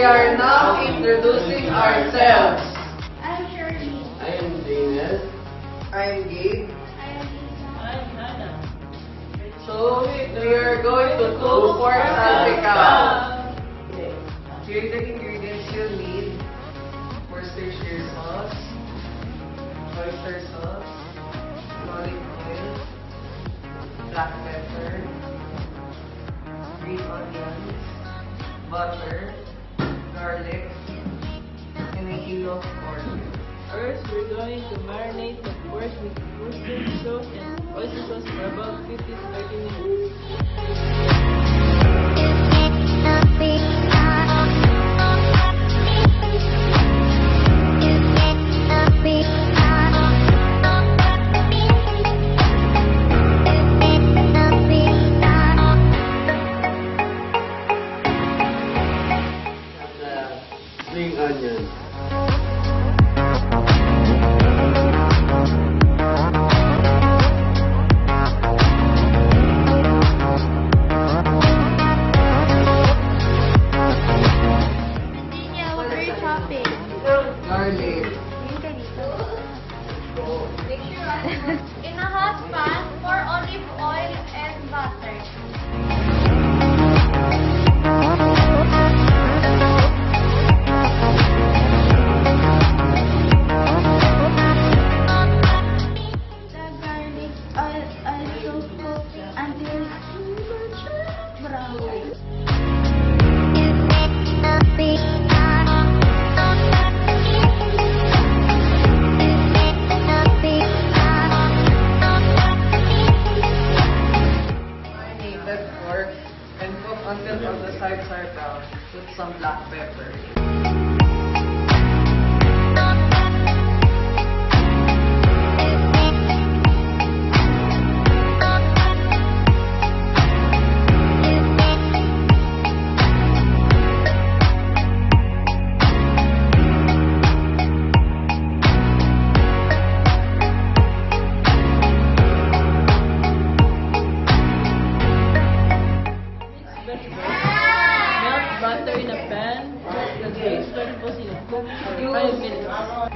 are now introducing ourselves. I'm Shirley. I am Daniel. I'm Gabe. I am Lisa. I'm Hannah. So, we are going to cook pork salpicao. Here are the ingredients you'll need. Worcestershire sauce, oyster sauce, olive oil, black pepper, green onions, butter, garlic, and a kilo of pork. First, we're going to marinate the pork with Worcestershire sauce and oyster sauce for about 50 to 30 minutes. Spring onion. Virginia, what are you chopping? Garlic. In a hot pan, pour olive oil and butter. The garlic also cook until super brown. Marinated pork and cook until all the sides are brown with some black pepper. Melt butter in a pan. The vegetables in a cook for 5 minutes.